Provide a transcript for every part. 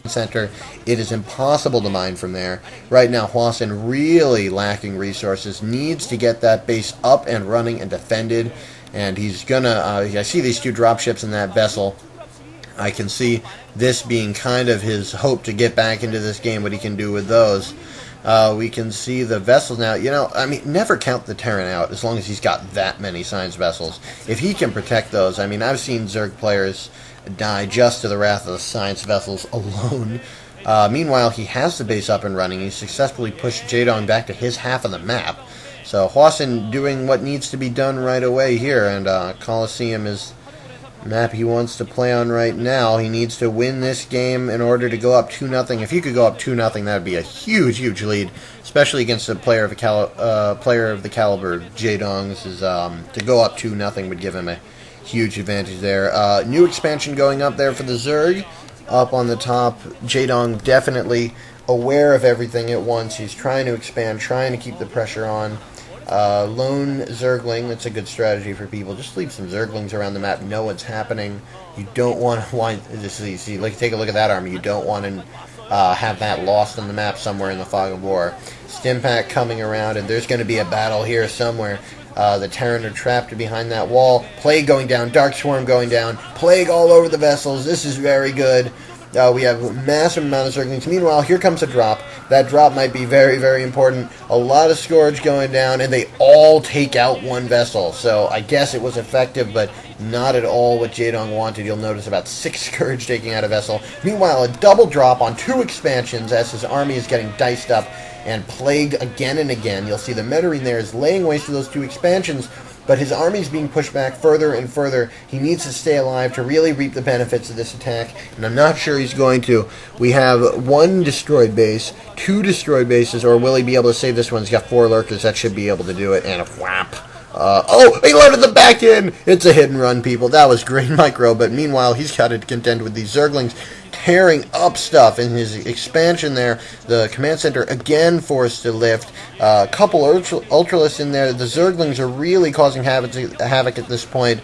center, it is impossible to mine from there. Right now, Hwasin, really lacking resources, needs to get that base up and running and defended. And he's gonna, I see these two dropships in that vessel. I can see this being kind of his hope to get back into this game, what he can do with those. We can see the vessels now. You know, I mean, never count the Terran out as long as he's got that many science vessels. If he can protect those, I mean, I've seen Zerg players die just to the wrath of the science vessels alone. Meanwhile, he has the base up and running. He's successfully pushed Jaedong back to his half of the map. So Hwasin doing what needs to be done right away here, and Colosseum is map he wants to play on right now. He needs to win this game in order to go up 2-0. If he could go up 2-0, that would be a huge, huge lead, especially against a player of the caliber of Jaedong. This is to go up 2-0 would give him a huge advantage there. New expansion going up there for the Zerg. Up on the top, Jaedong definitely aware of everything at once. He's trying to expand, trying to keep the pressure on. Lone Zergling, that's a good strategy for people. Just leave some Zerglings around the map, know what's happening. You don't want to see, like, take a look at that army. You don't want to have that lost on the map somewhere in the fog of war. Stimpak coming around, and there's going to be a battle here somewhere. The Terran are trapped behind that wall. Plague going down, Dark Swarm going down, Plague all over the vessels. This is very good. We have a massive amount of Zerglings. Meanwhile, here comes a drop. That drop might be very, very important. A lot of Scourge going down, and they all take out one vessel. So I guess it was effective, but not at all what Jaedong wanted. You'll notice about 6 Scourge taking out a vessel. Meanwhile, a double drop on 2 expansions as his army is getting diced up and plagued again and again. You'll see the Metarine there is laying waste to those 2 expansions, but his army is being pushed back further and further. He needs to stay alive to really reap the benefits of this attack, and I'm not sure he's going to. We have 1 destroyed base, 2 destroyed bases, or will he be able to save this one? He's got 4 lurkers. That should be able to do it, and a whap. Oh, he loaded the back in! It's a hit and run, people. That was great micro, but meanwhile, he's got to contend with these Zerglings tearing up stuff in his expansion there. The command center again forced to lift. A couple Ultralists in there. The Zerglings are really causing havoc at this point.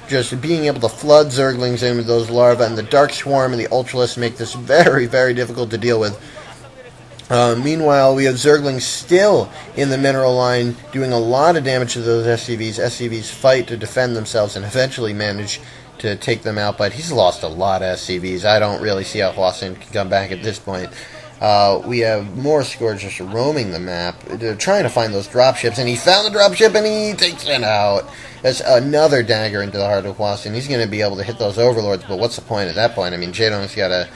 Just being able to flood Zerglings in with those larvae, and the Dark Swarm and the Ultralists make this very, very difficult to deal with. Meanwhile, we have Zerglings still in the mineral line doing a lot of damage to those SCVs. SCVs fight to defend themselves and eventually manage to take them out, but he's lost a lot of SCVs. I don't really see how Hwasin can come back at this point. We have more Scourge just roaming the map. They're trying to find those dropships, and he found the dropship, and he takes it out. That's another dagger into the heart of Hwasin. He's going to be able to hit those Overlords, but what's the point at that point? I mean, Jaedong's got a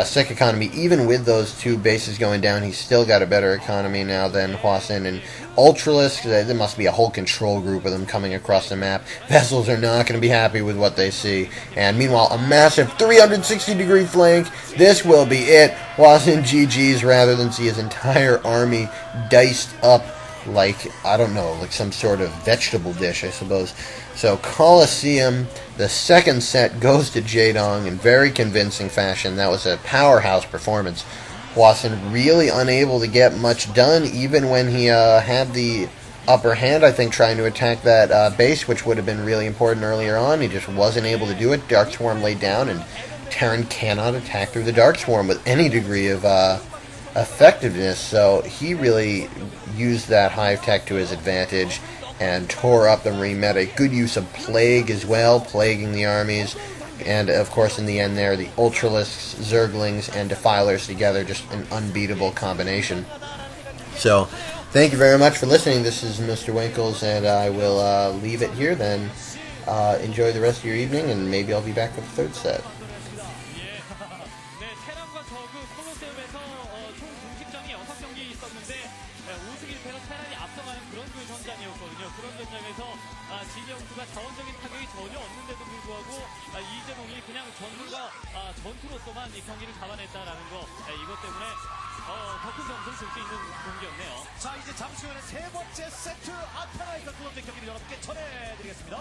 sick economy. Even with those 2 bases going down, he's still got a better economy now than Hwasin. And Ultralisk, there must be a whole control group of them coming across the map. Vessels are not going to be happy with what they see. And meanwhile, a massive 360-degree flank. This will be it. Hwasin GG's rather than see his entire army diced up like, I don't know, like some sort of vegetable dish, I suppose. So Colosseum, the second set goes to Jaedong in very convincing fashion. That was a powerhouse performance. Hwasin really unable to get much done, even when he had the upper hand, I think, trying to attack that base, which would have been really important earlier on. He just wasn't able to do it. Dark Swarm laid down, and Terran cannot attack through the Dark Swarm with any degree of effectiveness, so he really used that hive tech to his advantage and tore up the Marine meta. Good use of Plague as well, plaguing the armies, and of course in the end there, the Ultralisks, Zerglings, and Defilers together, just an unbeatable combination. So, thank you very much for listening. This is Mr. Winkles, and I will leave it here then. Enjoy the rest of your evening, and maybe I'll be back with the 3rd set. 지지영수가 자원적인 타격이 전혀 없는데도 불구하고 이재동이 그냥 전투로서만 이 경기를 잡아냈다라는 거, 이것 때문에 더 큰 점수를 줄 수 있는 경기였네요. 자, 이제 잠시 후에는 3번째 세트 아타나이가 두 번째 경기를 여러분께 전해드리겠습니다.